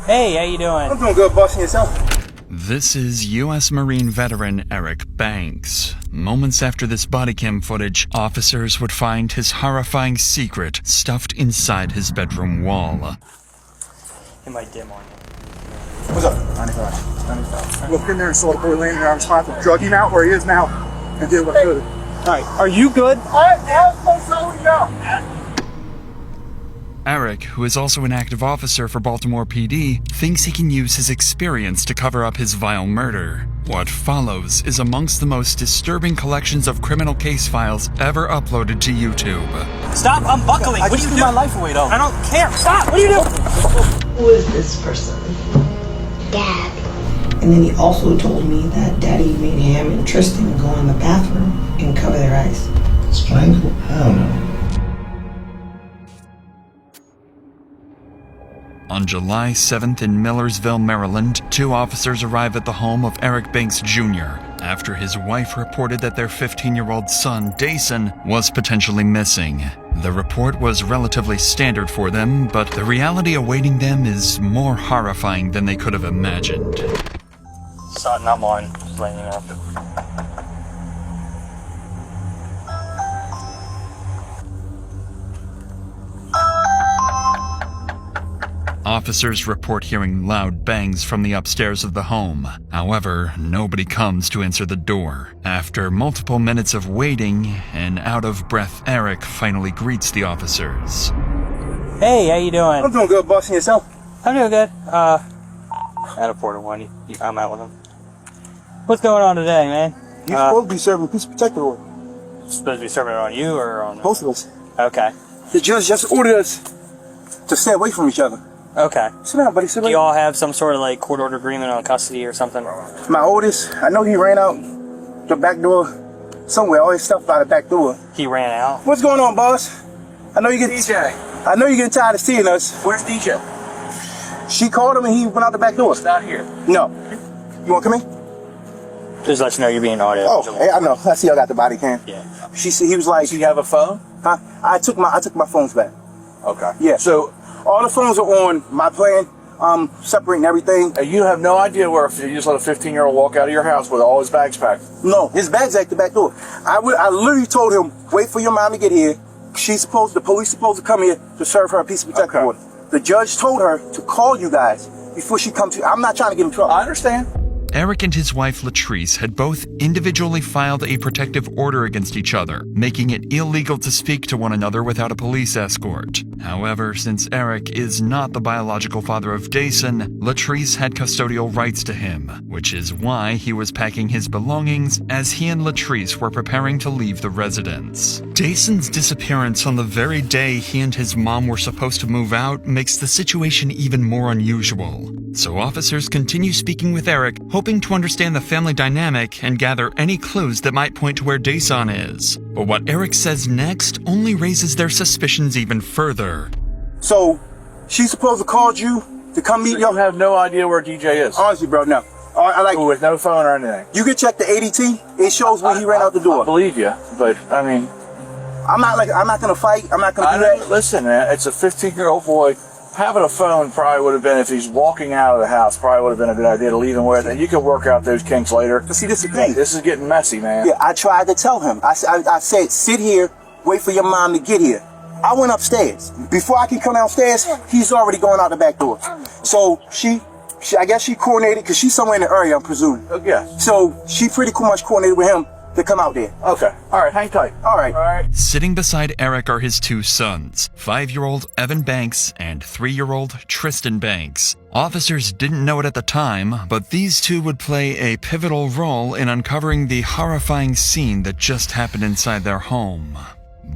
Hey, how you doing? I'm doing good, boss, and yourself? This is U.S. Marine veteran Eric Banks. Moments after this body cam footage, officers would find his horrifying secret stuffed inside his bedroom wall. It might dim on you. What's up? 95. Look in there and saw the boy laying there on his spot. Drug him out where he is now and did what good. Alright, are you good? Eric, who is also an active officer for Baltimore PD, thinks he can use his experience to cover up his vile murder. What follows is amongst the most disturbing collections of criminal case files ever uploaded to YouTube. Stop, I'm buckling. What do you do? My life away, though. I don't care. Stop, what do you do? Who is this person? Dad. And then he also told me that Daddy made him and Tristan go in the bathroom and cover their eyes. Strangle? I don't know. On July 7th in Millersville, Maryland, 2 officers arrive at the home of Eric Banks Jr. after his wife reported that their 15-year-old son, Dason, was potentially missing. The report was relatively standard for them, but the reality awaiting them is more horrifying than they could have imagined. Not mine. Just letting you know. Officers report hearing loud bangs from the upstairs of the home. However, nobody comes to answer the door. After multiple minutes of waiting, an out-of-breath Eric finally greets the officers. Hey, how you doing? I'm doing good, boss, and yourself? I'm doing good. At a Porter one. I'm out with him. What's going on today, man? You're supposed to be serving peace protector order. Supposed to be serving it on you or on... Both of us. Okay. The judge just ordered us to stay away from each other. Okay. Sit down, buddy. Sit Do down. you all have some sort of like court order agreement on custody or something? My oldest, I know he ran out the back door somewhere. All his stuff out the back door. He ran out? What's going on, boss? I know you get DJ. I know you're getting tired of seeing us. Where's DJ? She called him and he went out the back door. He's not here. No. You want to come in? Just let you know you're being audio. Oh, hey, I know. I see y'all got the body cam. Yeah. She said he was like, Does he have a phone? huh? I took my phones back. Okay. Yeah. So All the phones are on my plan. Separating everything. you have no idea where if you just let a 15-year-old walk out of your house with all his bags packed. No, his bag's at the back door. I literally told him, wait for your mom to get here. The police supposed to come here to serve her a peace protective order. The judge told her to call you guys before she comes to. I'm not trying to get in trouble. I understand. Eric and his wife Latrice had both individually filed a protective order against each other, making it illegal to speak to one another without a police escort. However, since Eric is not the biological father of Dason, Latrice had custodial rights to him, which is why he was packing his belongings as he and Latrice were preparing to leave the residence. Dason's disappearance on the very day he and his mom were supposed to move out makes the situation even more unusual. So officers continue speaking with Eric, hoping to understand the family dynamic and gather any clues that might point to where Dason is. But what Eric says next only raises their suspicions even further. So, she's supposed to call you to come meet You y'all? have no idea where DJ is. Honestly, bro, no. I like. With no phone or anything. You can check the ADT. It shows when he ran out the I door. believe you, but I mean, I'm not gonna fight. I'm not gonna do that. listen, man, it's a 15-year-old boy. Having a phone probably would have been, if he's walking out of the house, probably would have been a good idea to leave him with, and you can work out those kinks later. But see, this is the thing. This is getting messy, man. Yeah, I tried to tell him. I said, sit here, wait for your mom to get here. I went upstairs. Before I could come downstairs, he's already going out the back door. So I guess she coordinated, because she's somewhere in the area, I'm presuming. Yeah. So she pretty much coordinated with him to come out there. Okay. All right, hang tight. All right. All right. Sitting beside Eric are his 2 sons, 5-year-old Evan Banks and 3-year-old Tristan Banks. Officers didn't know it at the time, but these 2 would play a pivotal role in uncovering the horrifying scene that just happened inside their home.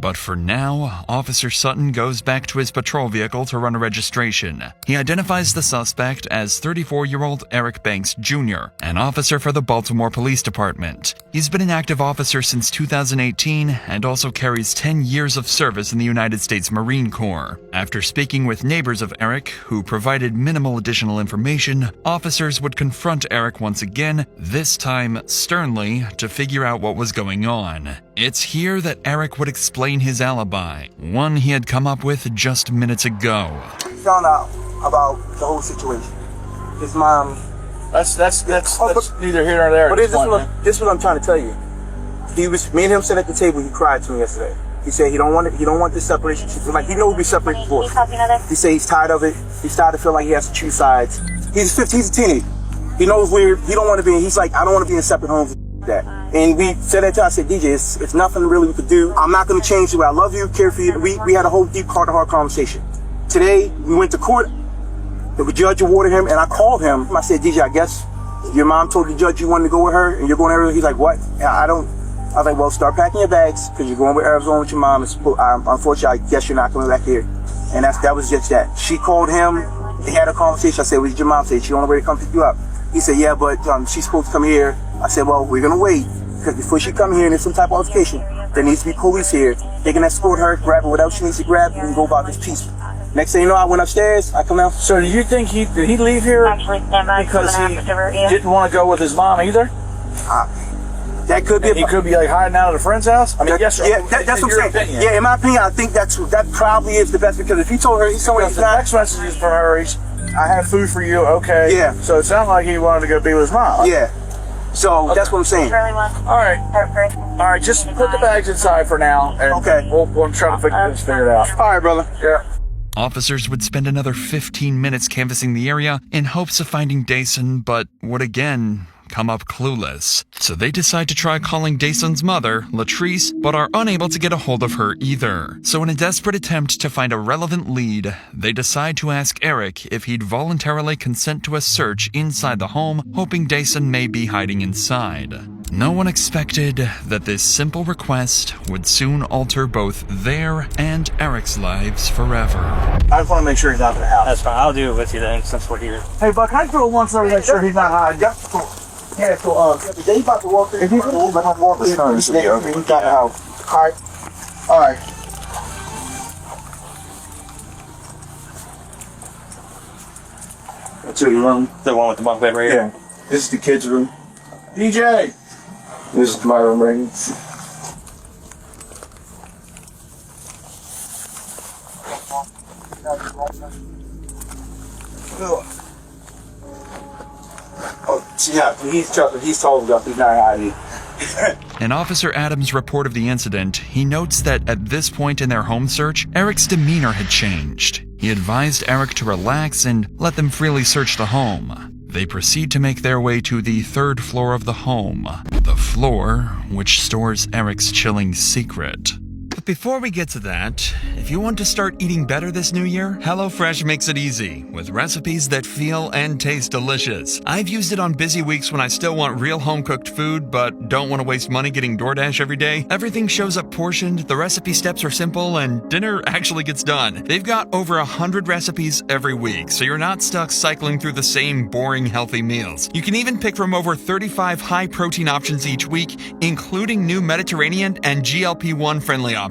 But for now, Officer Sutton goes back to his patrol vehicle to run a registration. He identifies the suspect as 34-year-old Eric Banks Jr., an officer for the Baltimore Police Department. He's been an active officer since 2018 and also carries 10 years of service in the United States Marine Corps. After speaking with neighbors of Eric, who provided minimal additional information, officers would confront Eric once again, this time sternly, to figure out what was going on. It's here that Eric would explain his alibi, one he had come up with just minutes ago. Found out about the whole situation. his mom. That's neither here nor there. But this is what I'm trying to tell you. Me and him sat at the table. He cried to me yesterday. He said he don't want this separation. Like, he knows we separate before. He said he's tired of it. He's tired to feel like he has to choose sides. He's 15. He's a teenager. He knows he don't want to be. He's like, I don't want to be in separate homes. That. And we said that to him. I said, DJ, it's nothing really we could do. I'm not going to change the way I love you, care for you. We had a whole deep heart-to-heart conversation. Today we went to court. The judge awarded him, and I called him. I said, DJ, I guess your mom told the judge you wanted to go with her, and you're going there. He's like, what? I was like, well, start packing your bags, because you're going to Arizona with your mom. Unfortunately, I guess you're not coming back here. And that was just that. She called him. They had a conversation. I said, what did your mom say? She on the way to come pick you up. He said, yeah, but she's supposed to come here. I said, well, we're going to wait, because before she come here and there's some type of altercation, there needs to be police here. They can escort her, grab her, whatever she needs to grab, and go about this peaceful. Next thing you know, I went upstairs. I come out. So do you think did he leave here because he didn't want to go with his mom either? That could be. He could be like hiding out at a friend's house. I mean, yes, yeah, that's what I'm saying. Opinion. Yeah, in my opinion, I think that probably is the best, because if he told her he's somewhere, the text messages from her, I have food for you. Okay. Yeah. So it sounded like he wanted to go be with his mom. Yeah. So okay. That's what I'm saying. All right. Just put the bags inside for now, and okay. We'll try to figure it out. All right, brother. Yeah. Officers would spend another 15 minutes canvassing the area in hopes of finding Dason, but would again come up clueless. So they decide to try calling Dason's mother, Latrice, but are unable to get a hold of her either. So in a desperate attempt to find a relevant lead, they decide to ask Eric if he'd voluntarily consent to a search inside the home, hoping Dason may be hiding inside. No one expected that this simple request would soon alter both their and Eric's lives forever. I just want to make sure he's out of the house. That's fine. I'll do it with you then, since we're here. Hey, Buck, can I throw one so we make sure he's not hiding? Yeah, so, they about to walk in. If he's going to walk in, we got the house. All right. That's your room. The one with the bunk bed right here? Yeah. This is the kids' room. DJ. This is my room right here. Yeah, he's told us he's not hiding. In Officer Adams' report of the incident, he notes that at this point in their home search, Eric's demeanor had changed. He advised Eric to relax and let them freely search the home. They proceed to make their way to the 3rd floor of the home, the floor which stores Eric's chilling secret. But before we get to that, if you want to start eating better this new year, HelloFresh makes it easy, with recipes that feel and taste delicious. I've used it on busy weeks when I still want real home-cooked food, but don't want to waste money getting DoorDash every day. Everything shows up portioned, the recipe steps are simple, and dinner actually gets done. They've got over 100 recipes every week, so you're not stuck cycling through the same boring, healthy meals. You can even pick from over 35 high-protein options each week, including new Mediterranean and GLP-1 friendly options.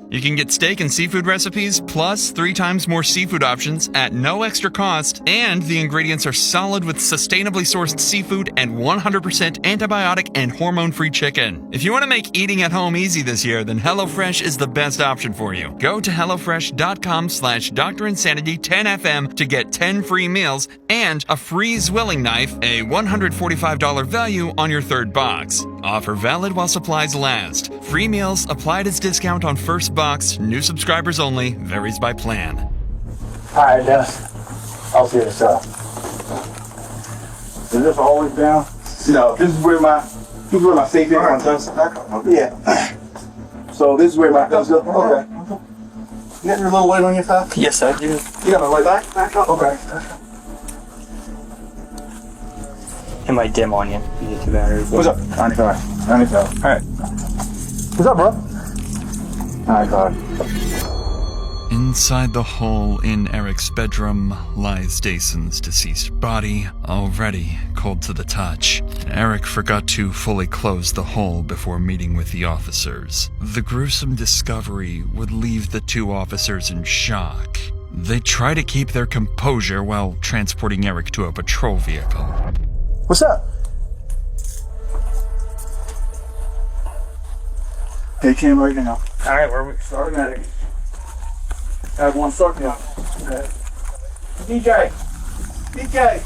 You can get steak and seafood recipes, plus 3 times more seafood options at no extra cost, and the ingredients are solid with sustainably sourced seafood and 100% antibiotic and hormone-free chicken. If you want to make eating at home easy this year, then HelloFresh is the best option for you. Go to HelloFresh.com/DrInsanity10FM to get 10 free meals and a free Zwilling knife, a $145 value on your 3rd box. Offer valid while supplies last. Free meals applied as discount on first box. New subscribers only. Varies by plan. All right, Dennis. I'll see you stuff. Is this always down? No, this is where my safe is. Yeah. So this is where my guns go. Okay. You got your little light on your side? Yes, I do. You got a light back up? Okay. It might dim on you. You get 2 batteries. What's up? 95. All right. What's up, bro? 95. Inside the hole in Eric's bedroom lies Dason's deceased body, already cold to the touch. Eric forgot to fully close the hole before meeting with the officers. The gruesome discovery would leave the 2 officers in shock. They try to keep their composure while transporting Eric to a patrol vehicle. What's up? They came right now. All right, where are we? Starting at it. I have one start now. Okay. DJ. DJ.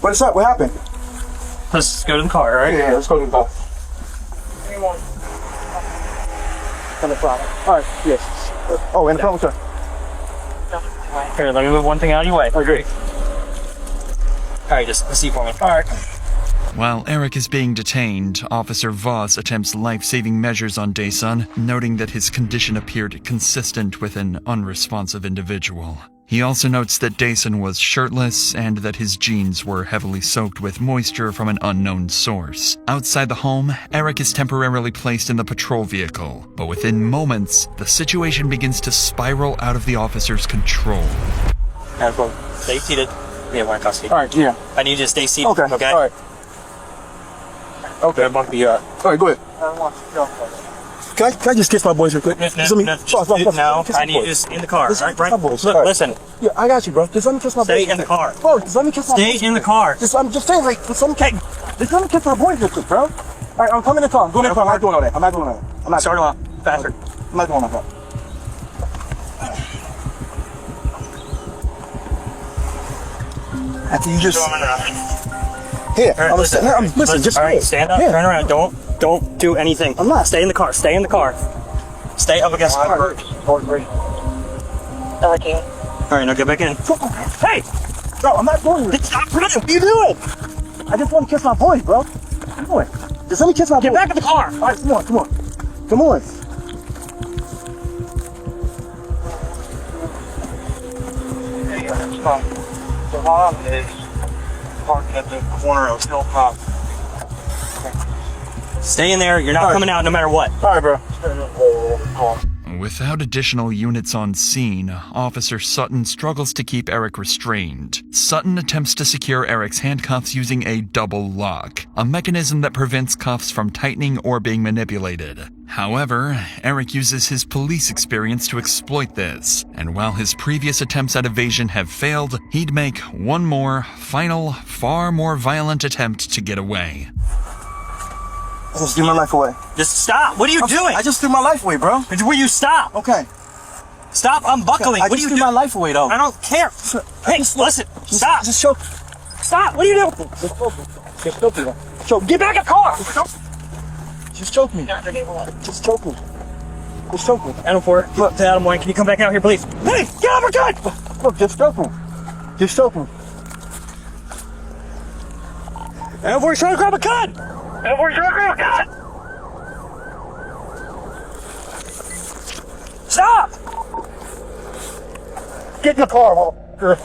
What's up? What happened? Let's go to the car, all right? Yeah, let's go to the car. All right, yes. Oh, in the front, sir. Here, let me move one thing out of your way. Oh, great. All right, just see for me. All right. While Eric is being detained, Officer Voss attempts life-saving measures on Daesun, noting that his condition appeared consistent with an unresponsive individual. He also notes that Daesun was shirtless and that his jeans were heavily soaked with moisture from an unknown source. Outside the home, Eric is temporarily placed in the patrol vehicle, but within moments, the situation begins to spiral out of the officer's control. Stay seated. Yeah, we're in custody. All right, yeah. I need you to stay seated. Okay, Okay. all right. Okay. It won't be All right, go ahead. Can I just kiss my boys real quick? No, Just let me- I need you just in the car. Listen, All right, Brian? my boys. Look, All right. listen. Yeah, I got you, bro. Just let me kiss my boys. Stay in the car. Bro, just let me kiss my boys. Stay in the car. Just, I'm just saying, like, just let me kiss my boys real quick, bro. All right, I'm coming in the car. I'm going in the car. I'm not doing all that. I'm not doing all that. I'm not. Start him up. Faster. I'm not doing all that. After you just here, All right, listen, just all right, here. stand up, Here. turn around. Don't do anything. I'm not. Stay in the car. Stay in the car. Stay up against the car. All right, now get back in. Hey, bro, I'm not doing it. Stop running. What are you doing? I just want to kiss my boys, bro. Come on. Just let me kiss my boys. Get back in the car. All right, come on. Come on. The mom is parked at the corner of Hilltop. Stay in there. You're not coming out no matter what. All right, bro. Without additional units on scene, Officer Sutton struggles to keep Eric restrained. Sutton attempts to secure Eric's handcuffs using a double lock, a mechanism that prevents cuffs from tightening or being manipulated. However, Eric uses his police experience to exploit this, and while his previous attempts at evasion have failed, he'd make one more, final, far more violent attempt to get away. I just threw my life away. Just stop. What are you doing? I just threw my life away, bro. Will you stop? Okay. Stop unbuckling. I What are just you threw doing? my life away, though. I don't care. Hey, listen. Stop. Just choke. Stop. What are you doing? Just choke me. Choke. Get back in the car. Just choke me. Just choke me. Just choke me. Adam 4. Look, to Adam 1. Can you come back out here, please? Hey, get out of our gun. Look, just choke me. Just choke me. Adam 4 is trying to grab a gun. Adam 4 is trying to grab a gun. Stop. Get in the car, Walter.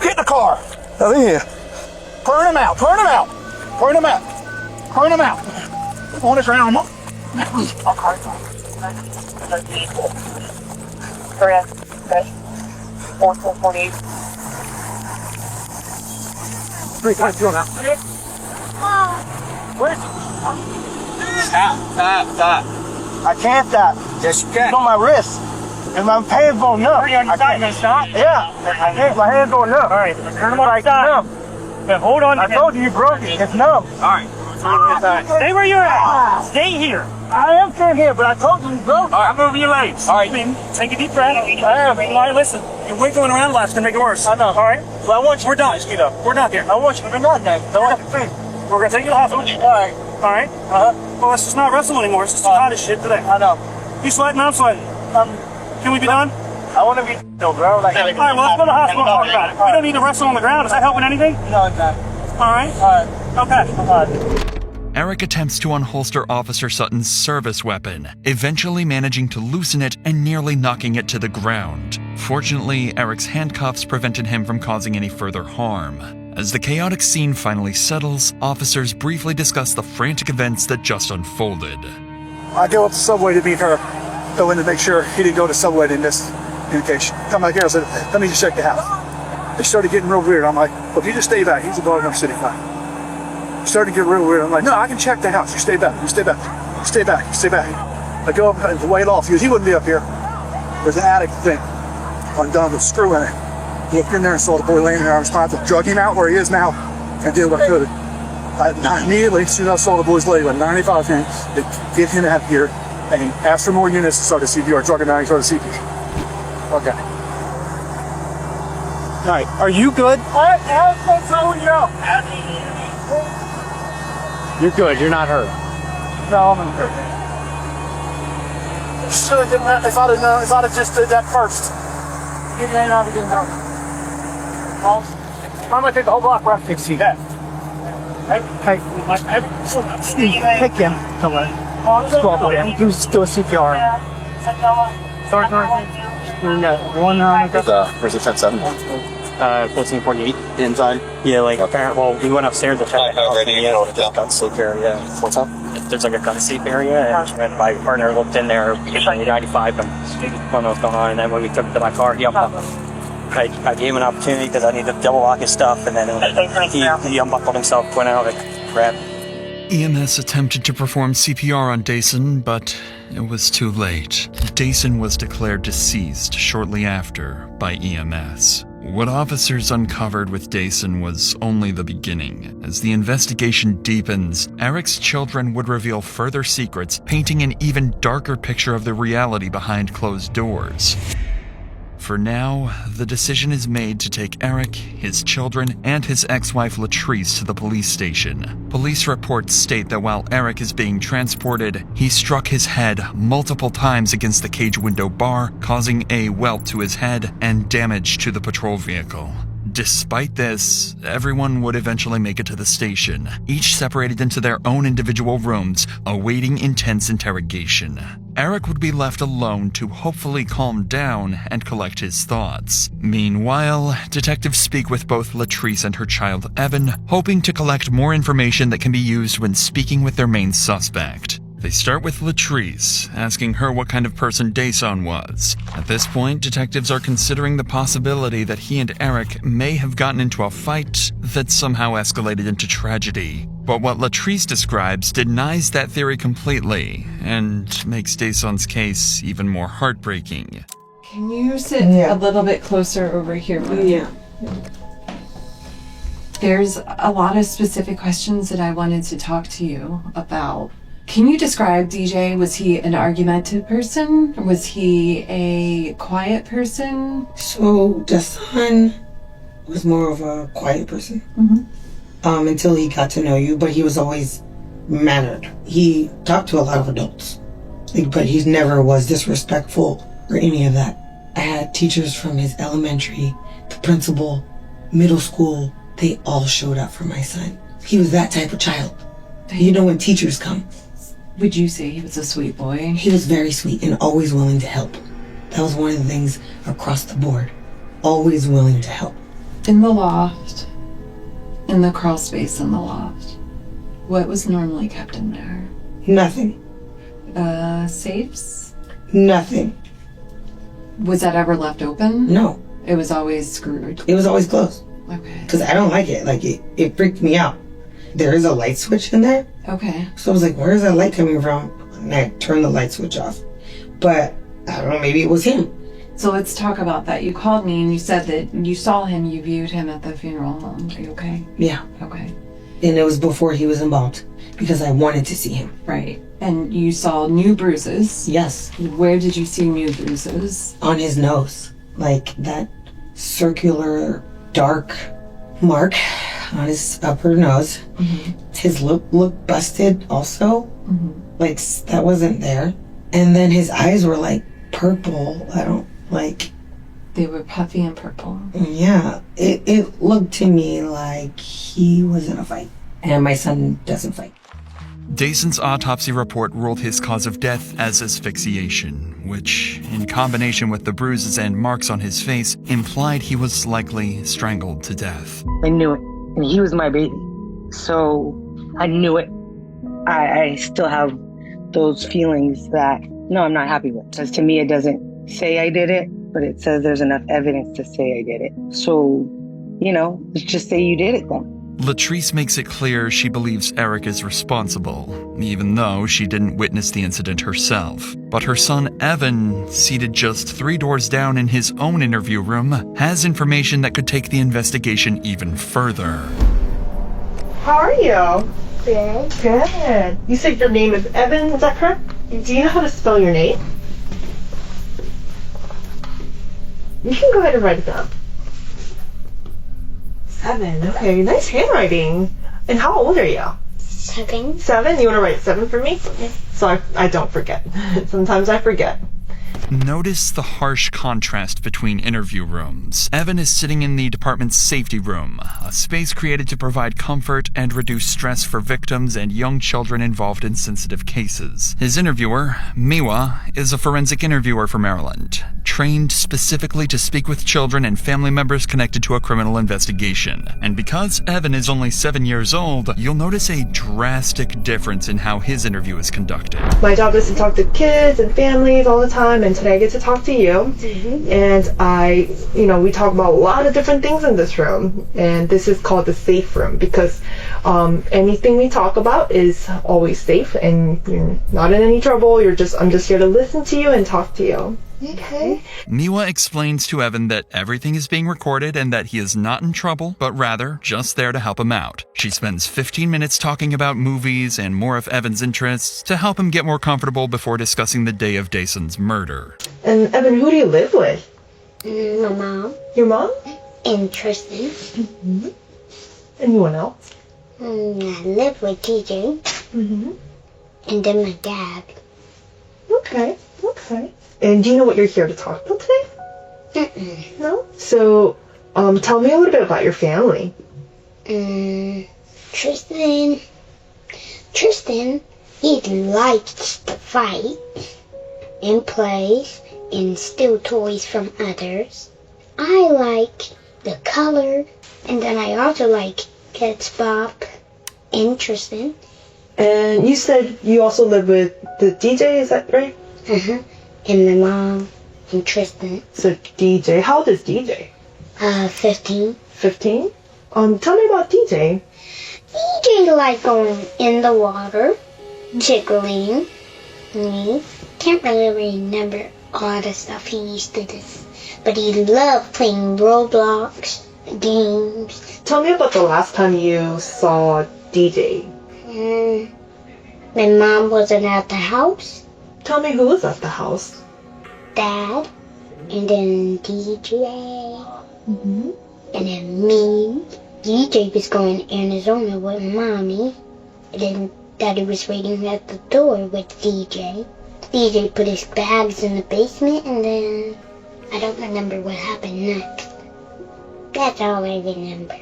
Get in the car. Now, in here. Turn him out. Turn him out. Turn him out. Turn him out. On his round. Correct. Okay. 4448. 3 times, throw him out. Where's Stop. I can't stop. Yes, you It's can. on my wrist. And my hands going numb. Are you on your side? You gonna stop? Yeah. My hands going numb. All right. Turn them on the side. Numb. Then hold on. I told you broke it. It's numb. All right. Stay where you're at. Stay here. I am staying here, but I told you broke. All right. I'm moving your legs. All right. Take a deep breath. I am. All right, listen. You're wiggling around a lot. It's going to make it worse. I know. All right? Well, I want you We're to done. get up. We're done here. I want you to be not that. I want you to think. We're going to take you to the hospital. All right. All right? Well, let's just not wrestle anymore. It's just too hot as shit today. I know. You sweating? I'm sweating. Can we be done? I want to be no, bro. Like, All right, well, let's go to the hospital and talk about it. We don't need to wrestle on the ground. Is that helping anything? No, it's not. All right? All right. Okay. All right. Eric attempts to unholster Officer Sutton's service weapon, eventually managing to loosen it and nearly knocking it to the ground. Fortunately, Eric's handcuffs prevented him from causing any further harm. As the chaotic scene finally settles, officers briefly discuss the frantic events that just unfolded. I go up to Subway to meet her, go in to make sure he didn't go to Subway in this communication. Come back here, I said, let me just check the house. They started getting real weird. I'm like, well, if you just stay back, he's a guard in our city fire. Started to get real weird. I'm like, no, I can check the house. You stay back. You stay back. You stay back. You stay back. I go up and wait off. He goes, he wouldn't be up here. There's an attic thing undone with a screw in it. Looked in there and saw the boy laying there. I was trying to drug him out where he is now and did what I could. I immediately, as soon as I saw the boy's leg with 95 hands, to get him out of here and asked for more units to start the CPR. Drug him out and started CPR. Okay. right. Are you good? You're good. You're not hurt. No, I'm hurt. Should have done that. If I'd have known, if I'd have just did that first. You may not have been hurt. I'm gonna take the whole block where I can see that. Hey, pick him. Come on. Just go up with him. Just do a CPR. Sorry. No, Where's the 10-7? 1448. Inside? Yeah, like, well, we went upstairs to check the house. Yeah. Gun sleep area. What's up? There's like a gun sleep area, and my partner looked in there, 95, and I don't know what's going on, and then when we took it to my car, he I gave him an opportunity because I needed to double lock his stuff, and then he unbuckled himself, went out, and grabbed. EMS attempted to perform CPR on Dason, but it was too late. Dason was declared deceased shortly after by EMS. What officers uncovered with Dason was only the beginning. As the investigation deepens, Eric's children would reveal further secrets, painting an even darker picture of the reality behind closed doors. For now, the decision is made to take Eric, his children, and his ex-wife Latrice to the police station. Police reports state that while Eric is being transported, he struck his head multiple times against the cage window bar, causing a welt to his head and damage to the patrol vehicle. Despite this, everyone would eventually make it to the station, each separated into their own individual rooms, awaiting intense interrogation. Eric would be left alone to hopefully calm down and collect his thoughts. Meanwhile, detectives speak with both Latrice and her child Evan, hoping to collect more information that can be used when speaking with their main suspect. They start with Latrice, asking her what kind of person Dason was. At this point, detectives are considering the possibility that he and Eric may have gotten into a fight that somehow escalated into tragedy. But what Latrice describes denies that theory completely, and makes Dason's case even more heartbreaking. Can you sit a little bit closer over here, please? Yeah. There's a lot of specific questions that I wanted to talk to you about. Can you describe DJ? Was he an argumentative person? Was he a quiet person? So the son was more of a quiet person. Until he got to know you, but he was always mannered. He talked to a lot of adults, but he never was disrespectful or any of that. I had teachers from his elementary, the principal, middle school, they all showed up for my son. He was that type of child. You know when teachers come. Would you say he was a sweet boy? He was very sweet and always willing to help. That was one of the things across the board. Always willing to help. In the loft, in the crawl space in the loft, what was normally kept in there? Nothing. Safes? Nothing. Was that ever left open? No. It was always screwed? It was always closed. Okay. Because I don't like it. Like, it freaked me out. There is a light switch in there. Okay. So I was like, where's that light coming from? And I turned the light switch off. But I don't know, maybe it was him. So let's talk about that. You called me and you said that you saw him, you viewed him at the funeral home. Are you okay? Yeah. Okay. And it was before he was involved because I wanted to see him. Right. And you saw new bruises. Yes. Where did you see new bruises? On his nose. Like that circular dark mark on his upper nose. His lip looked busted also. Like that wasn't there. And then his eyes were like purple. They were puffy and purple. Yeah. It looked to me like he was in a fight. And my son doesn't fight. Dason's autopsy report ruled his cause of death as asphyxiation, which, in combination with the bruises and marks on his face, implied he was likely strangled to death. I knew it. And he was my baby. So I knew it. I still have those feelings that, no, I'm not happy with. Because to me, it doesn't say I did it, but it says there's enough evidence to say I did it. So, let's just say you did it then. Latrice makes it clear she believes Eric is responsible, even though she didn't witness the incident herself. But her son Evan, seated just 3 doors down in his own interview room, has information that could take the investigation even further. How are you? Good. Good. You said your name is Evan, is that correct? Do you know how to spell your name? You can go ahead and write it down. 7. Okay, nice handwriting. And how old are you? 7. 7? You want to write 7 for me? So I don't forget. Sometimes I forget. Notice the harsh contrast between interview rooms. Evan is sitting in the department's safety room, a space created to provide comfort and reduce stress for victims and young children involved in sensitive cases. His interviewer, Miwa, is a forensic interviewer from Maryland, trained specifically to speak with children and family members connected to a criminal investigation. And because Evan is only 7 years old, you'll notice a drastic difference in how his interview is conducted. My job is to talk to kids and families all the time, and today I get to talk to you. And we talk about a lot of different things in this room, and this is called the safe room because anything we talk about is always safe, and you're not in any trouble. I'm just here to listen to you and talk to you. Okay. Miwa explains to Evan that everything is being recorded and that he is not in trouble, but rather just there to help him out. She spends 15 minutes talking about movies and more of Evan's interests to help him get more comfortable before discussing the day of Dason's murder. And Evan, who do you live with? My mom. Your mom? And Tristan. Mm-hmm. Anyone else? I live with DJ. Mm-hmm. And then my dad. Okay. And do you know what you're here to talk about today? Mm-mm. No? So, tell me a little bit about your family. Tristan, he likes to fight and plays and steal toys from others. I like the color, and then I also like Kids Bob and Tristan. And you said you also live with the DJ, is that right? Uh-huh. And my mom and Tristan. So DJ, how old is DJ? 15. 15? Tell me about DJ. DJ like going in the water, tickling me. Can't really remember all the stuff he used to do. But he loved playing Roblox games. Tell me about the last time you saw DJ. My mom wasn't at the house. Tell me who was at the house. Dad, and then DJ, and then me. DJ was going to Arizona with Mommy, and then Daddy was waiting at the door with DJ. DJ put his bags in the basement, and then I don't remember what happened next. That's all I remember.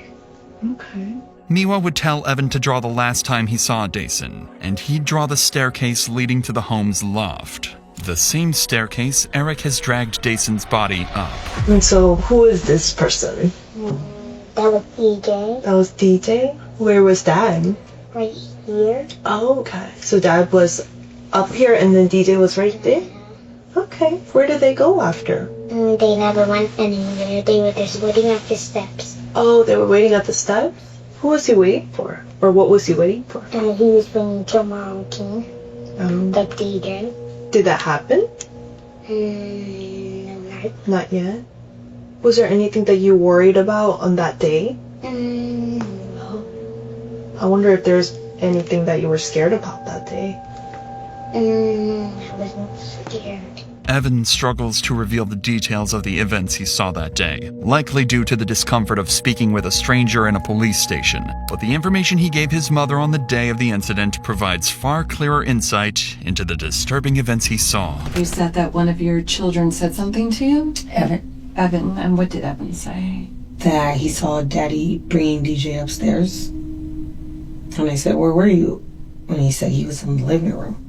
Okay. Miwa would tell Evan to draw the last time he saw Dason, and he'd draw the staircase leading to the home's loft. The same staircase Eric has dragged Dason's body up. And so, who is this person? That was DJ. That was DJ? Where was Dad? Right here. Oh, okay. So Dad was up here and then DJ was right there? Okay. Where did they go after? They never went anywhere. They were just waiting at the steps. Oh, they were waiting at the steps? Who was he waiting for? Or what was he waiting for? He was waiting till Mom came. The DJ. Did that happen? No, not yet. Was there anything that you worried about on that day? No. I wonder if there's anything that you were scared about that day. I wasn't scared. Evan struggles to reveal the details of the events he saw that day, likely due to the discomfort of speaking with a stranger in a police station. But the information he gave his mother on the day of the incident provides far clearer insight into the disturbing events he saw. You said that one of your children said something to you? Evan. And what did Evan say? That he saw Daddy bringing DJ upstairs. And I said, where were you? And he said he was in the living room.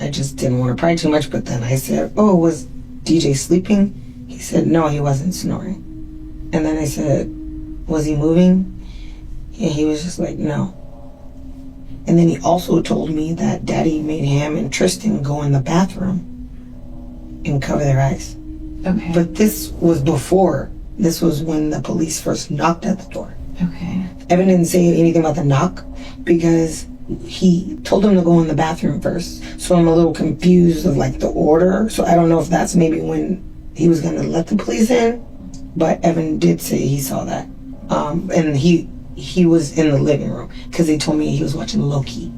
I just didn't want to pry too much, but then I said, oh, was DJ sleeping? He said, no, he wasn't snoring. And then I said, was he moving? And he was just like, no. And then he also told me that Daddy made him and Tristan go in the bathroom and cover their eyes. Okay. But this was before. This was when the police first knocked at the door. Okay. Evan didn't say anything about the knock because he told him to go in the bathroom first. So I'm a little confused of like the order. So I don't know if that's maybe when he was going to let the police in. But Evan did say he saw that. And he was in the living room because they told me he was watching Loki.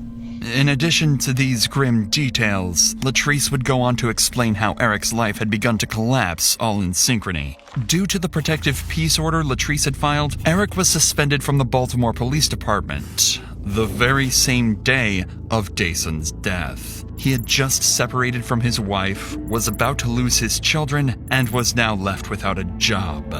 In addition to these grim details, Latrice would go on to explain how Eric's life had begun to collapse all in synchrony. Due to the protective peace order Latrice had filed, Eric was suspended from the Baltimore Police Department the very same day of Dason's death. He had just separated from his wife, was about to lose his children, and was now left without a job.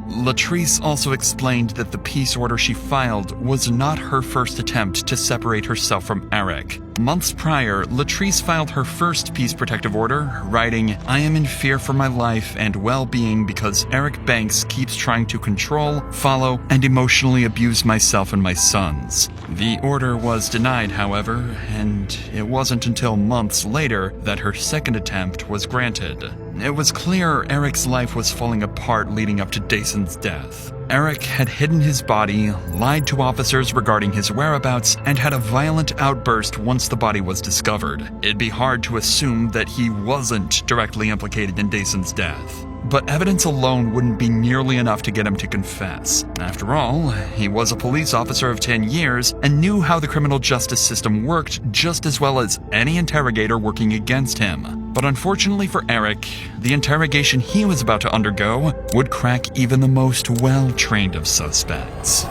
Latrice also explained that the peace order she filed was not her first attempt to separate herself from Eric. Months prior, Latrice filed her first peace protective order, writing, "I am in fear for my life and well-being because Eric Banks keeps trying to control, follow, and emotionally abuse myself and my sons." The order was denied, however, and it wasn't until months later that her second attempt was granted. It was clear Eric's life was falling apart leading up to Dason's death. Eric had hidden his body, lied to officers regarding his whereabouts, and had a violent outburst once the body was discovered. It'd be hard to assume that he wasn't directly implicated in Dason's death. But evidence alone wouldn't be nearly enough to get him to confess. After all, he was a police officer of 10 years and knew how the criminal justice system worked just as well as any interrogator working against him. But unfortunately for Eric, the interrogation he was about to undergo would crack even the most well-trained of suspects.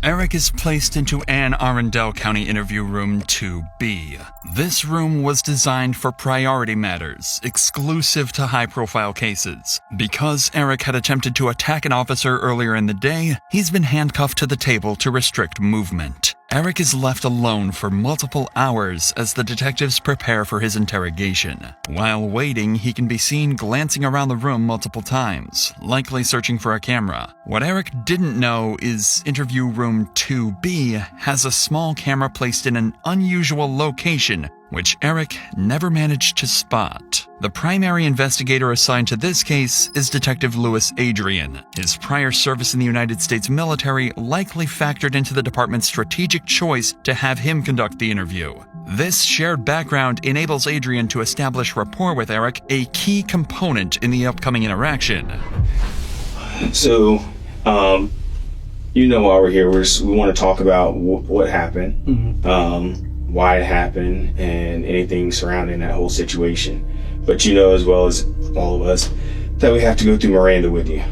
Eric is placed into Anne Arundel County Interview Room 2B. This room was designed for priority matters, exclusive to high-profile cases. Because Eric had attempted to attack an officer earlier in the day, he's been handcuffed to the table to restrict movement. Eric is left alone for multiple hours as the detectives prepare for his interrogation. While waiting, he can be seen glancing around the room multiple times, likely searching for a camera. What Eric didn't know is Interview Room 2B has a small camera placed in an unusual location, which Eric never managed to spot. The primary investigator assigned to this case is Detective Louis Adrian. His prior service in the United States military likely factored into the department's strategic choice to have him conduct the interview. This shared background enables Adrian to establish rapport with Eric, a key component in the upcoming interaction. So, you know why we're here. We want to talk about what happened, why it happened, and anything surrounding that whole situation. But you know as well as all of us that we have to go through Miranda with you.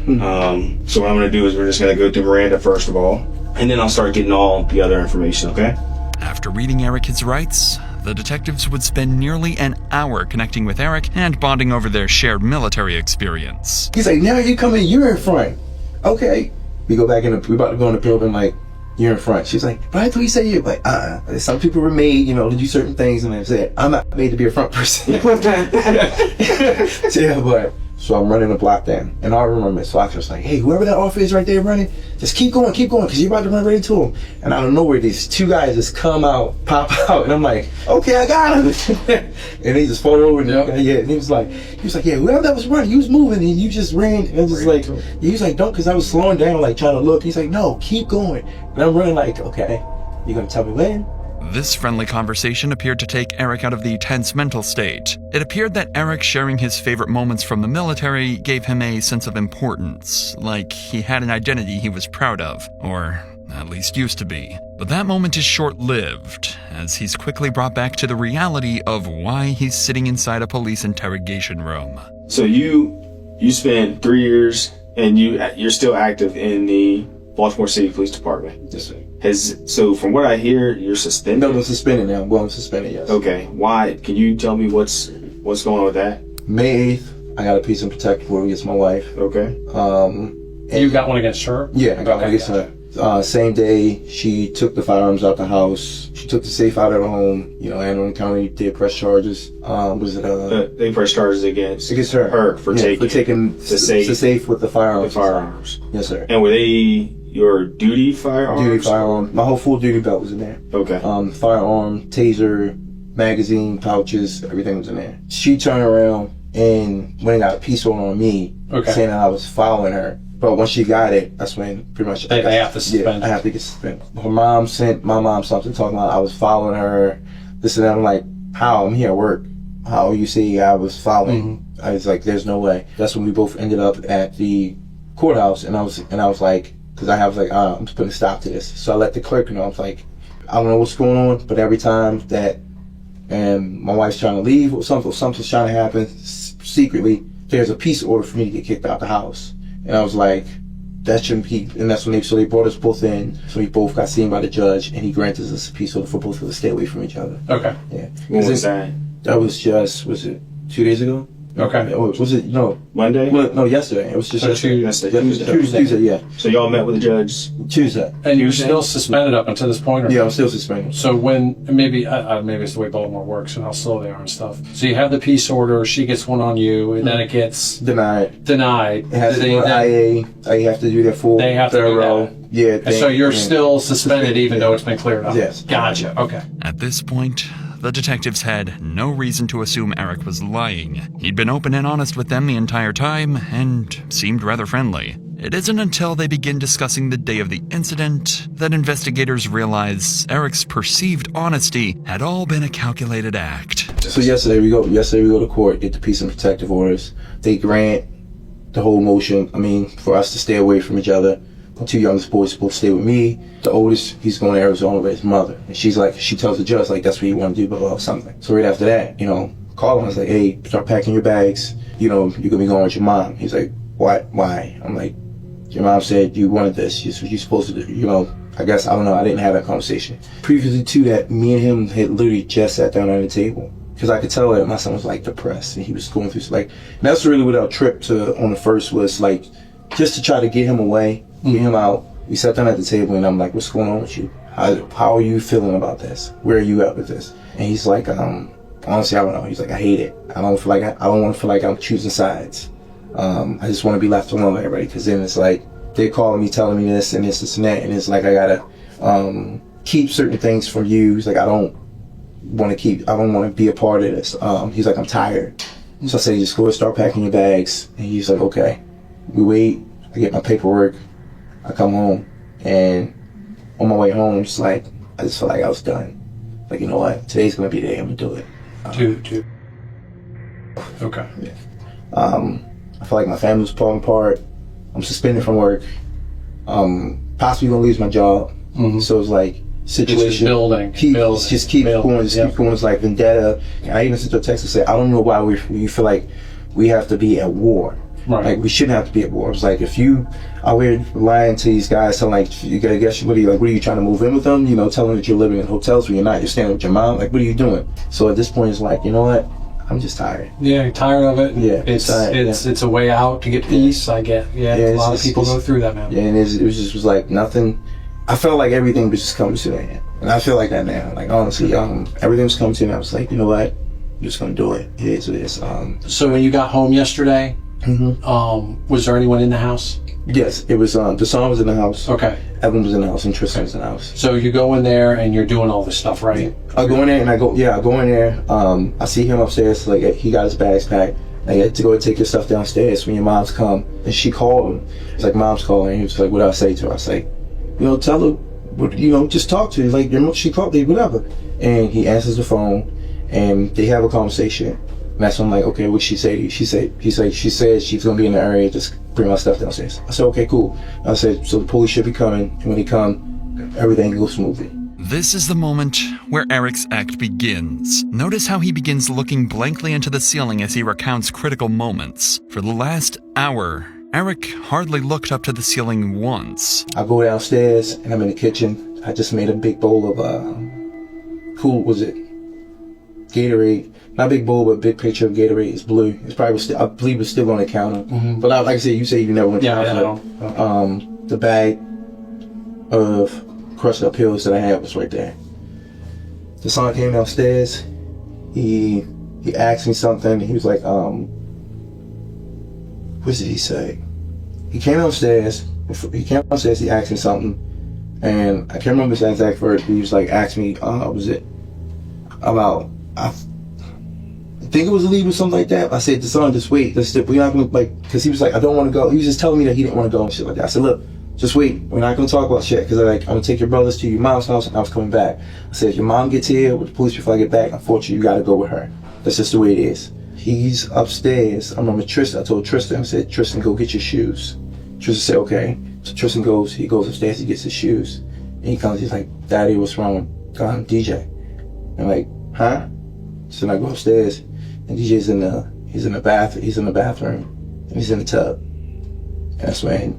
So what I'm going to do is we're just going to go through Miranda first of all, and then I'll start getting all the other information, okay? After reading Eric his rights, the detectives would spend nearly an hour connecting with Eric and bonding over their shared military experience. He's like, now you come in, you're in front. Okay. We go back in, we about to go in the building, like, you're in front. She's like, but I thought you said you, like, some people were made, to do certain things, and I said, I'm not made to be a front person. Yeah, but, so I'm running the block down, and I remember so I was like, hey, whoever that officer is right there running, just keep going, because you're about to run right into him. And out of nowhere, these two guys just come out, pop out, and I'm like, okay, I got him. And he just fall over, and and he was like, yeah, whoever that was running, you was moving, and you just ran, and was like, he was like, don't, because I was slowing down, like trying to look. He's like, no, keep going. And I'm running like, okay, you gonna tell me when? This friendly conversation appeared to take Eric out of the tense mental state. It appeared that Eric sharing his favorite moments from the military gave him a sense of importance, like he had an identity he was proud of, or at least used to be. But that moment is short-lived, as he's quickly brought back to the reality of why he's sitting inside a police interrogation room. So you spent 3 years, and you're still active in the Baltimore City Police Department. Yes, sir. So from what I hear, you're suspended? No, I'm suspended now. Well, I'm suspended, yes. Okay. Why? Can you tell me what's going on with that? May 8th, I got a peace and protective order against my wife. Okay. You got one against her? Yeah, I got one against her. Same day, she took the firearms out the house. She took the safe out of the home. Anne Arundel County did press charges. They pressed charges against her for taking the safe with the firearms. The firearms. Yes, sir. And were they your duty firearms? Duty firearm. My whole full duty belt was in there. Okay. Firearm, taser, magazine, pouches, everything was in there. She turned around and went and got a peace order on me, saying that I was following her. But when she got it, that's when pretty much they have to suspend. Yeah, I have to get suspended. Her mom sent my mom something talking about I was following her, this and that. I'm like, how? I'm here at work. How you see I was following? I was like, there's no way. That's when we both ended up at the courthouse, and I was like, because I was like, I'm just putting a stop to this. So I let the clerk know. I was like, I don't know what's going on, but every time that my wife's trying to leave or something's trying to happen secretly, there's a peace order for me to get kicked out the house. And I was like, that shouldn't be. And that's when they brought us both in. So we both got seen by the judge, and he granted us a peace order for both of us to stay away from each other. Okay. Yeah. When was that? That was just, was it 2 days ago? Okay. Was it, no. Monday? Well, no, yesterday. It was just Tuesday, yeah. So y'all met with the judge Tuesday. And you're still suspended up until this point? Or Yeah, I'm still suspended. So when, maybe it's the way Baltimore works and how slow they are and stuff. So you have the peace order, she gets one on you, and then it gets denied. It has to go to IA. You have to do that full They have to do that. Yeah. And so you're still suspended even though it's been cleared up? Yes. Gotcha. Okay. At this point, the detectives had no reason to assume Eric was lying. He'd been open and honest with them the entire time and seemed rather friendly. It isn't until they begin discussing the day of the incident that investigators realize Eric's perceived honesty had all been a calculated act. So yesterday we go to court, get the peace and protective orders. They grant the whole motion, for us to stay away from each other. The 2 youngest boys supposed to stay with me. The oldest, he's going to Arizona with his mother. And she tells the judge, that's what you want to do, blah, something. So right after that, call him. I was like, hey, start packing your bags. You're going to be going with your mom. He's like, what? Why? I'm like, your mom said you wanted this. You're supposed to do, I guess, I don't know. I didn't have that conversation. Previously to that, me and him had literally just sat down at the table. Because I could tell that my son was depressed and he was going through, and that's really what our trip on the first was, just to try to get him away. Get him out. We sat down at the table and I'm like, what's going on with you? How are you feeling about this? Where are you at with this? And he's like, honestly, I don't know. He's like, I hate it. I don't want to feel like I'm choosing sides. I just want to be left alone with everybody, because then it's like they're calling me, telling me this and this and that, and it's like I gotta keep certain things from you. He's like, I don't want to be a part of this. He's like, I'm tired. So I said, just go and start packing your bags. And he's like, okay. We wait. I get my paperwork. I come home, and on my way home, I just felt like I was done. You know what? Today's gonna be the day I'm gonna do it. Two. Okay. Yeah. I feel like my family's falling apart. I'm suspended from work. Possibly gonna lose my job. Mm-hmm. So it's situation building. Keep going. It's like vendetta. And I even sent a text to say, I don't know why we feel like we have to be at war. Right. We shouldn't have to be at war. It's if you out here lying to these guys, telling you gotta guess what are you trying to move in with them? Telling them that you're living in hotels where you're not. You're staying with your mom. What are you doing? So at this point, it's you know what? I'm just tired. Yeah, you're tired of it. Yeah, it's a way out to get peace. I get. Yeah, a lot of people go through that, man. Yeah, and it was nothing. I felt like everything was just coming to an end, and I feel like that now. Honestly, everything was coming to an end. I was like, you know what? I'm just gonna do it. It is what it is. So when you got home yesterday, was there anyone in the house? Yes, it was. The son was in the house. Okay. Evan was in the house, and Tristan was in the house. So you go in there and you're doing all this stuff, right? I go in there and I go in there. I see him upstairs. He got his bags packed. I had to go and take your stuff downstairs when your mom's come. And she called him. It's mom's calling. He was like, what do I say to her? I say, tell her, just talk to her. She called me, whatever. And he answers the phone, and they have a conversation. And that's when I'm like, okay, what'd she say to you? She said she's gonna be in the area, just bring my stuff downstairs. I said, okay, cool. I said, so the police should be coming, and when they come, everything goes smoothly. This is the moment where Eric's act begins. Notice how he begins looking blankly into the ceiling as he recounts critical moments. For the last hour, Eric hardly looked up to the ceiling once. I go downstairs, and I'm in the kitchen. I just made a big bowl of, Gatorade. Not big bowl, but big picture of Gatorade. It's blue. It's probably I believe it's still on the counter. Mm-hmm. But like I said, you say you never went to the hospital. The bag of crushed up pills that I had was right there. The son came downstairs. He asked me something. He was like, what did he say? He came downstairs. He asked me something, and I can't remember his exact words. He was asked me, was it about? I think it was a leave or something like that. I said to son, just wait. We're not gonna because he was I don't want to go. He was just telling me that he didn't want to go and shit like that. I said, look, just wait. We're not gonna talk about shit because I'm gonna take your brothers to your mom's house and I was coming back. I said, if your mom gets here with the police before I get back, unfortunately, you gotta go with her. That's just the way it is. He's upstairs. I remember Tristan. I told Tristan, I said, Tristan, go get your shoes. Tristan said, okay. So Tristan goes. He goes upstairs. He gets his shoes. And he comes. He's like, Daddy, what's wrong? DJ. I'm like, huh? So then I go upstairs, and DJ's in the bathroom, and he's in the tub. And that's when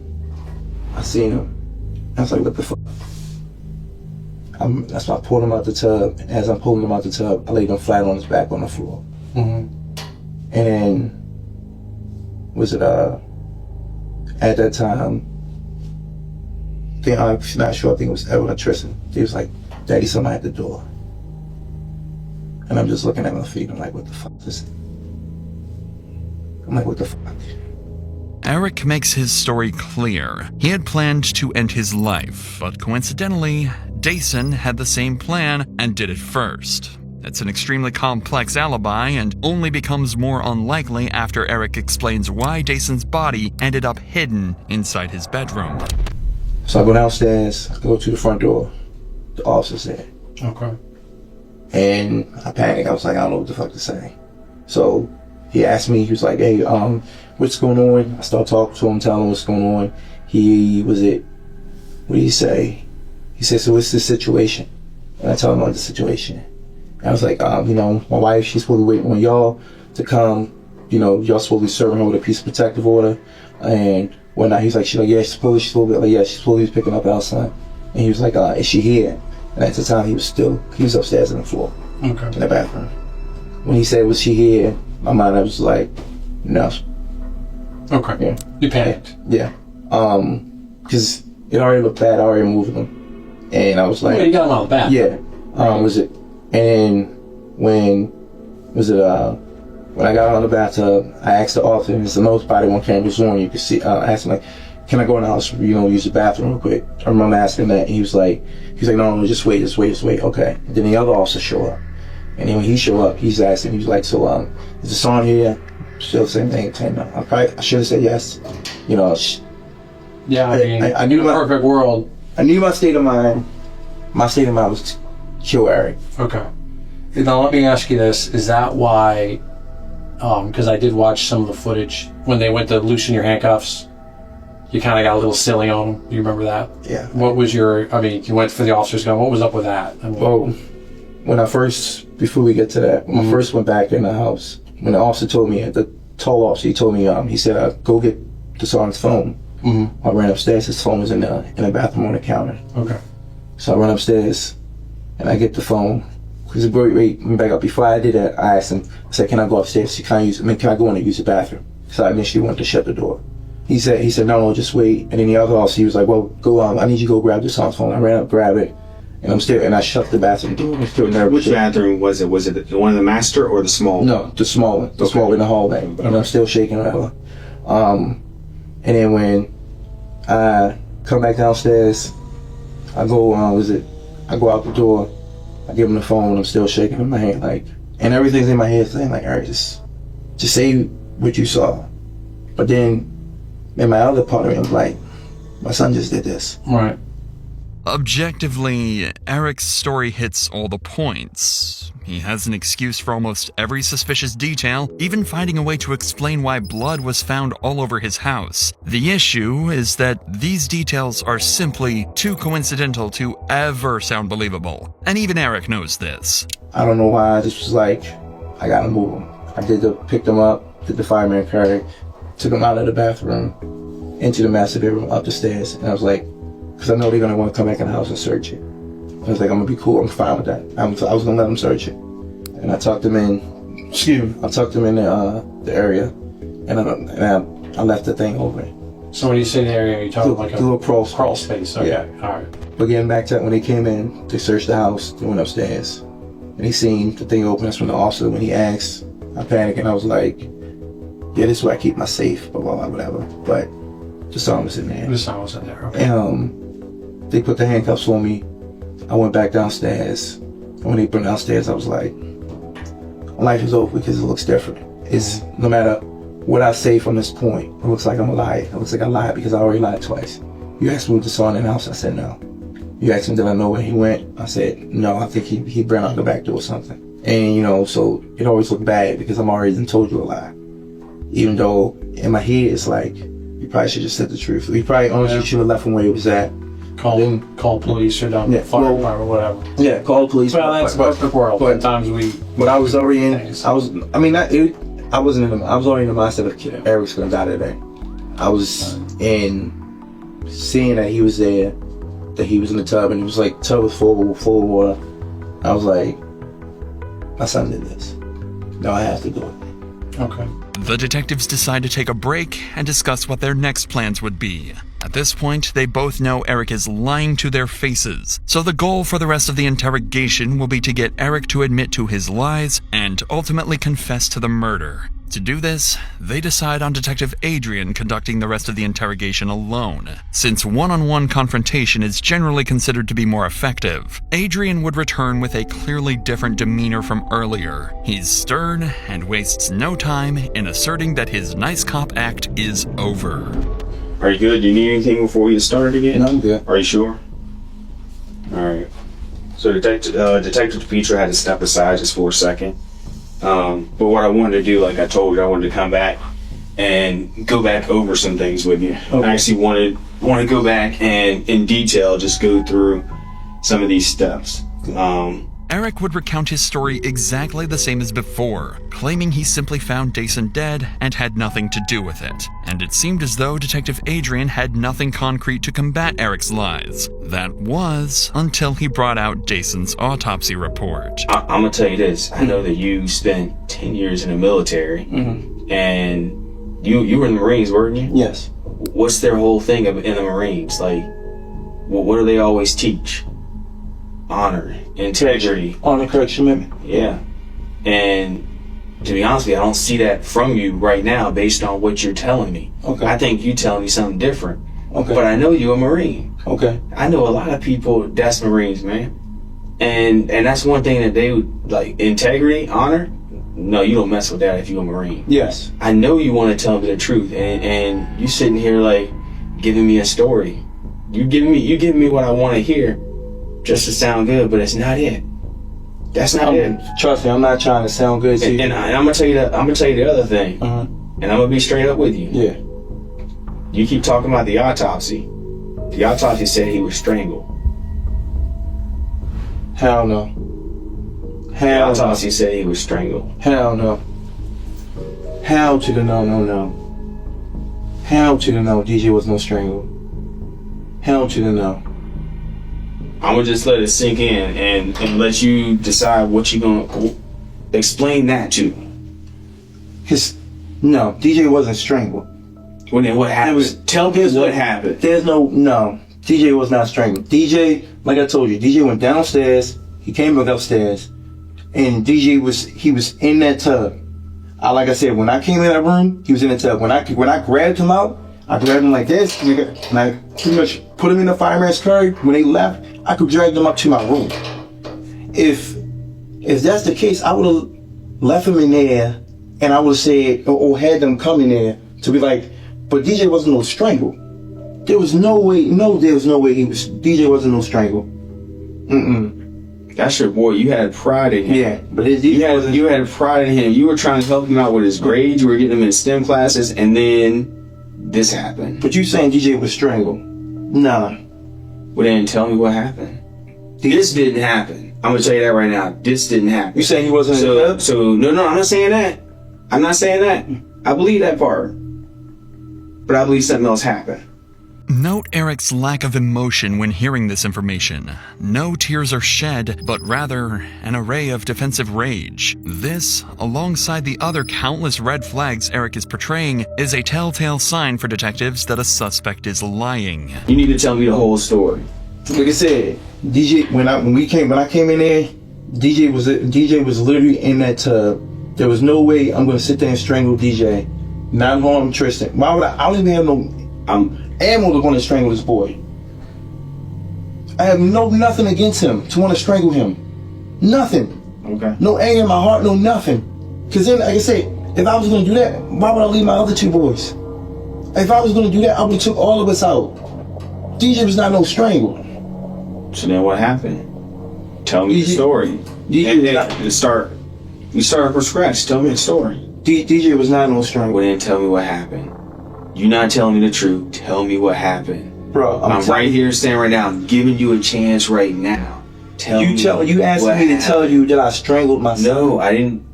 I seen him. I was like, what the fuck? That's why I pulled him out the tub, and as I'm pulling him out the tub, I laid him flat on his back on the floor. And then, at that time, I'm not sure, I think it was Edward or Tristan. He was like, Daddy, somebody at the door. And I'm just looking at my feet, I'm like, what the fuck is it? I'm like, what the fuck? Eric makes his story clear. He had planned to end his life, but coincidentally, Dason had the same plan and did it first. It's an extremely complex alibi and only becomes more unlikely after Eric explains why Dason's body ended up hidden inside his bedroom. So I go downstairs, I go to the front door. The officer's there. Okay. And I panic. I was like, I don't know what the fuck to say. So he asked me, he was like, hey, what's going on? I start talking to him, telling him what's going on. What did he say? He said, so what's the situation? And I tell him about the situation. And I was like, my wife, she's supposed to wait on y'all to come. Y'all supposed to be serving her with a piece of protective order and whatnot. He's like, she's supposed to be picking up our son. And he was like, is she here? And at the time, he was upstairs on the floor, in the bathroom. When he said, was she here? In my mind, I was like, no. Okay. Yeah. You panicked. Yeah. Because it already looked bad. I already moved him. And I was like, you got him out of the bath. Yeah. And when I got out of the bathtub, I asked the officer, and there's no body on cameras on, you can see, I asked him, like, can I go in the house, use the bathroom real quick? I remember asking that, and he was like, no, just wait, okay. And then the other officer showed up. And then when he showed up, he's asking, he was like, so, is the son here? Still the same thing, no. I should have said yes. Yeah, I knew in a perfect world. I knew my state of mind. My state of mind was to kill Eric. Okay. Now let me ask you this: is that why? Because I did watch some of the footage when they went to loosen your handcuffs. You kind of got a little silly on them. Do you remember that? Yeah. What was you went for the officers gun. What was up with that? Well, before we get to that, when I first went back in the house, when the officer told me, the tall officer, he told me, he said, go get the sergeant's phone. I ran upstairs, his phone was in the bathroom on the counter. Okay. So I run upstairs, and I get the phone. Because back up, before I did that, I asked him, I said, can I go upstairs? Can I go in and use the bathroom? So I initially wanted to shut the door. He said, no, just wait. And then the other officer, he was like, well, go on, I need you to go grab the son's phone. I ran up, grab it, and I shut the bathroom door. I'm still nervous. Which bathroom was it? Was it the one in the master or the small? No, the small one. The small one in the hallway. And I'm still shaking whatever. And then when I come back downstairs, I go out the door, I give him the phone, I'm still shaking in my hand, and everything's in my head saying, Eric, just say what you saw. But then, in my other part of me, I'm like, my son just did this. Right. Objectively, Eric's story hits all the points. He has an excuse for almost every suspicious detail, even finding a way to explain why blood was found all over his house. The issue is that these details are simply too coincidental to ever sound believable. And even Eric knows this. I don't know why, I just was like, I gotta move him. I picked him up, did the fireman carry, took him out of the bathroom, into the master bedroom, up the stairs, and I was like, because I know they're going to want to come back in the house and search it. I was like, I'm going to be cool, I'm fine with that. I was going to let them search it. And I tucked them in the area, and I left the thing open. So when you say the area, you're talking like a crawl space. Okay. Yeah. All right. But getting back to when they came in, they searched the house, they went upstairs, and they seen the thing open. That's when the officer, when he asked, I panicked, and I was like, yeah, this is where I keep my safe, blah, blah, blah, whatever. But the son was in there. The son was in there, okay. And they put the handcuffs on me. I went back downstairs. And when they put me downstairs, I was like, life is over because it looks different. It's no matter what I say from this point, it looks like I'm a liar. It looks like I lied because I already lied twice. You asked me with the son in the house, I said no. You asked me did I know where he went? I said no, I think he ran out the back door or something. And so it always looked bad because I'm already told you a lie. Even though in my head it's like, you probably should just said the truth. You probably honestly should have left him where he was at. Call police or fire department or whatever. Yeah, call police. Well, that's the perfect world. But sometimes we. But I was already in. I was already in the mindset of Eric's gonna die today. I was in seeing that he was there, that he was in the tub, and he was like, tub was full of water. I was like, my son did this. No, I have to do it. Okay. The detectives decide to take a break and discuss what their next plans would be. At this point, they both know Eric is lying to their faces, so the goal for the rest of the interrogation will be to get Eric to admit to his lies and ultimately confess to the murder. To do this, they decide on Detective Adrian conducting the rest of the interrogation alone. Since one-on-one confrontation is generally considered to be more effective, Adrian would return with a clearly different demeanor from earlier. He's stern and wastes no time in asserting that his nice cop act is over. Are you good? Do you need anything before we get started again? No, I'm good. Are you sure? Alright. So Detective DePietro had to step aside just for a second. But what I wanted to do, like I told you, I wanted to come back and go back over some things with you. Okay. I actually want to go back and in detail just go through some of these steps. Eric would recount his story exactly the same as before, claiming he simply found Jason dead and had nothing to do with it. And it seemed as though Detective Adrian had nothing concrete to combat Eric's lies. That was until he brought out Jason's autopsy report. I'm gonna tell you this. I know that you spent 10 years in the military, and you were in the Marines, weren't you? Yes. What's their whole thing in the Marines? Like, what do they always teach? Honor, integrity. Honor, courage, commitment. Yeah. And to be honest with you, I don't see that from you right now based on what you're telling me. Okay. I think you telling me something different. Okay. But I know you're a Marine. Okay. I know a lot of people that's Marines, man. And that's one thing that they would, like, integrity, honor. No, you don't mess with that if you're a Marine. Yes. I know you want to tell me the truth, and you sitting here like giving me a story. You giving me what I want to hear. Just to sound good, but it's not it. That's not it. Trust me, I'm not trying to sound good to you. And I'm gonna tell you the other thing. And I'm gonna be straight up with you. Yeah. You keep talking about the autopsy. The autopsy said he was strangled. Hell no. The autopsy said he was strangled. Hell no. Hell to the no. Hell to the no. DJ was no strangled. Hell to the no. I'm gonna just let it sink in and let you decide what you're gonna explain that to. No, DJ wasn't strangled. Well, then what happened? Tell me what happened. There's no, DJ was not strangled. DJ, like I told you, DJ went downstairs, he came back upstairs, and DJ was in that tub. Like I said, when I came in that room, he was in the tub. When I grabbed him out, I grabbed him like this, and I pretty much put him in the fireman's carry. When they left, I could drag them up to my room. If that's the case, I would have left him in there, and I would have said, or had them come in there to be like, but DJ wasn't no strangle. There was no way. DJ wasn't no strangle. That's your boy. You had pride in him. Yeah, but you had pride in him. You were trying to help him out with his grades. You were getting him in STEM classes, and then this happened. But you saying DJ was strangled? Nah. Well, then tell me what happened. This didn't happen. I'm gonna tell you that right now. This didn't happen. You saying he wasn't in the tub? So no, I'm not saying that. I'm not saying that. I believe that part, but I believe something else happened. Note Eric's lack of emotion when hearing this information. No tears are shed, but rather an array of defensive rage. This, alongside the other countless red flags Eric is portraying, is a telltale sign for detectives that a suspect is lying. You need to tell me the whole story. Like I said, DJ, when I came in there, DJ was literally in that tub. There was no way I'm gonna sit there and strangle DJ, not harm Tristan. Why would I don't even have no ammo to want to strangle this boy. I have nothing against him to want to strangle him. Nothing. Okay. No anger in my heart, no nothing. Cause then, like I said, if I was gonna do that, why would I leave my other two boys? If I was gonna do that, I would have took all of us out. DJ was not no strangle. So then what happened? Tell me the story. We start from scratch. Tell me the story. DJ was not no strangle. Well, then tell me what happened. You're not telling me the truth. Tell me what happened. Bro, I'm right here standing right now. I'm giving you a chance right now. You asked me to tell you that I strangled my son. No, I didn't.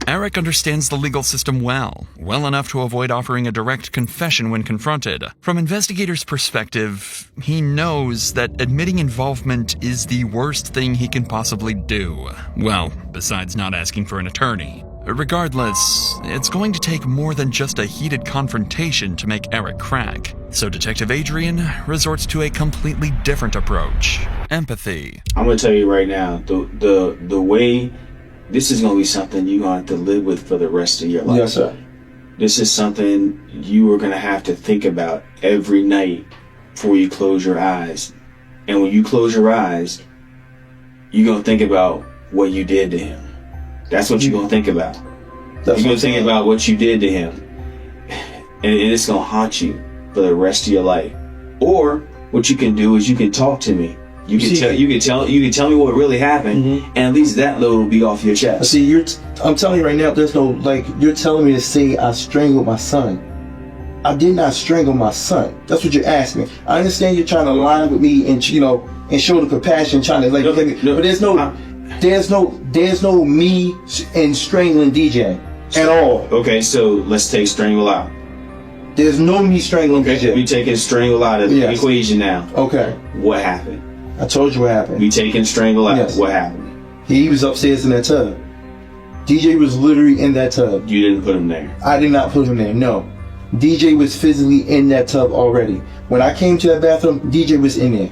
Eric understands the legal system well enough to avoid offering a direct confession when confronted. From investigators' perspective, he knows that admitting involvement is the worst thing he can possibly do. Well, besides not asking for an attorney. Regardless, it's going to take more than just a heated confrontation to make Eric crack. So Detective Adrian resorts to a completely different approach. Empathy. I'm gonna tell you right now, the way this is gonna be something you're gonna have to live with for the rest of your life. Yes, sir. This is something you are gonna have to think about every night before you close your eyes. And when you close your eyes, you're gonna think about what you did to him. That's what you're gonna think about. You're gonna think about what you did to him, and it's gonna haunt you for the rest of your life. Or what you can do is you can talk to me. You can tell me what really happened, and at least that load will be off your chest. See, I'm telling you right now, there's no, like, you're telling me to say I strangled my son. I did not strangle my son. That's what you're asking me. I understand you're trying to line with me and, you know, and show the compassion, trying to, like, but there's no me in strangling DJ at all. Okay, so let's take strangle out. There's no me strangling DJ. We taking strangle out of the equation now. Okay. What happened? I told you what happened. We taking strangle out. Yes. What happened? He was upstairs in that tub. DJ was literally in that tub. You didn't put him there. I did not put him there, no. DJ was physically in that tub already. When I came to that bathroom, DJ was in there.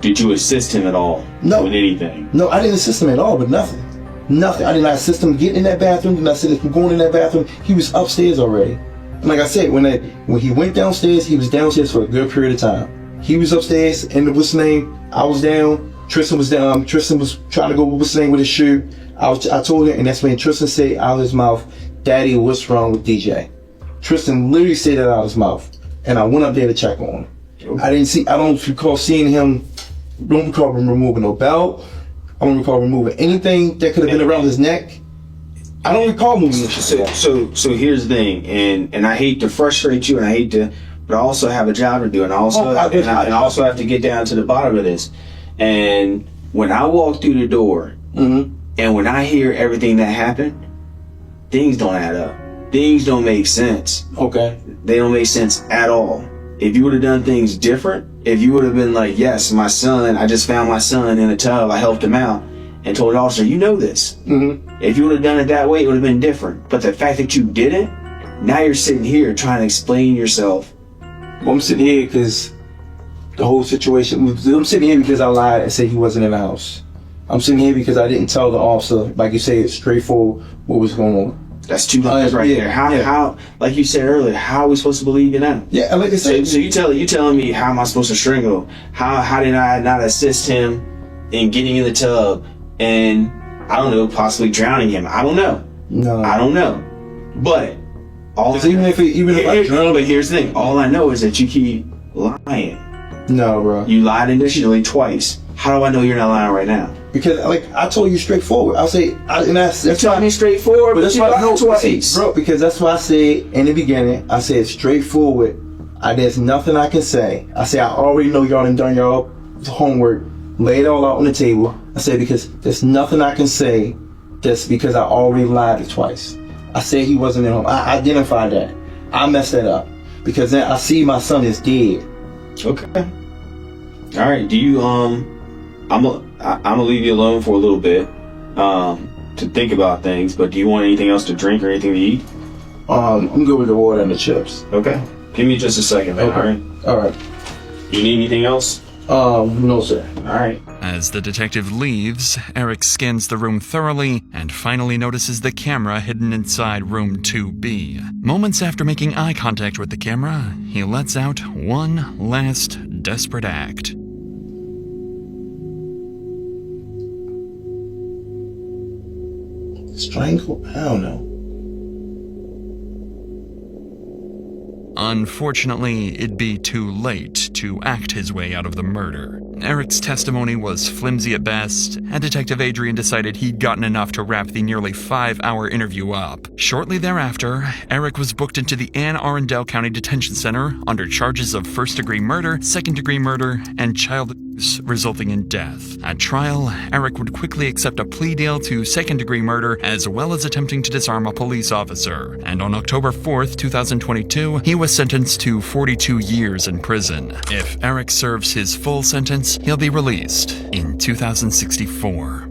Did you assist him at all? No. With anything? No, I didn't assist him at all with nothing. Nothing. I did not assist him getting in that bathroom. Did not assist him going in that bathroom. He was upstairs already. And like I said, when he went downstairs, he was downstairs for a good period of time. He was upstairs, and what's his name? I was down. Tristan was down. Tristan was trying to go what's his name with his shoe. I told him, and that's when Tristan said out of his mouth, "Daddy, what's wrong with DJ?" Tristan literally said that out of his mouth, and I went up there to check on him. Okay. I don't recall seeing him. Don't recall him removing no belt. I don't recall removing anything that could have been around his neck. I don't recall moving this shit. So here's the thing, and I hate to frustrate you, and but I also have a job to do, and I also have to get down to the bottom of this. And when I walk through the door, and when I hear everything that happened, things don't add up. Things don't make sense. Okay. They don't make sense at all. If you would have done things different, if you would have been like, yes, my son, I just found my son in a tub, I helped him out, and told the officer, you know this. If you would have done it that way, it would have been different. But the fact that you didn't, now you're sitting here trying to explain yourself. Well, I'm sitting here because the whole situation, I'm sitting here because I lied and said he wasn't in the house. I'm sitting here because I didn't tell the officer, like you say, straightforward what was going on. That's 2 lies right there. How, like you said earlier, how are we supposed to believe you now? Yeah, like I said. So you telling me how am I supposed to strangle? How did I not assist him in getting in the tub and, I don't know, possibly drowning him? I don't know. No. I don't know. But even if I drown, but here's the thing. All I know is that you keep lying. No, bro. You lied initially twice. How do I know you're not lying right now? Because, like, I told you straightforward. I'll say, you told me straightforward, but that's why I know twice. Bro, because that's why I said in the beginning, I said straightforward. There's nothing I can say. I say, I already know y'all done y'all homework, lay it all out on the table. I said, because there's nothing I can say just because I already lied twice. I said he wasn't at home. I identified that. I messed that up. Because then I see my son is dead. Okay. All right. Do you, I'm gonna leave you alone for a little bit to think about things, but do you want anything else to drink or anything to eat? I'm good with the water and the chips. Okay. Give me just a second, man. Okay. All right. You need anything else? No, sir. All right. As the detective leaves, Eric scans the room thoroughly and finally notices the camera hidden inside room 2B. Moments after making eye contact with the camera, he lets out one last desperate act. Strangle? I don't know. Unfortunately, it'd be too late to act his way out of the murder. Eric's testimony was flimsy at best, and Detective Adrian decided he'd gotten enough to wrap the nearly 5-hour interview up. Shortly thereafter, Eric was booked into the Anne Arundel County Detention Center under charges of first-degree murder, second-degree murder, and child abuse resulting in death. At trial, Eric would quickly accept a plea deal to second-degree murder as well as attempting to disarm a police officer, and on October 4th, 2022, he was sentenced to 42 years in prison. If Eric serves his full sentence, he'll be released in 2064.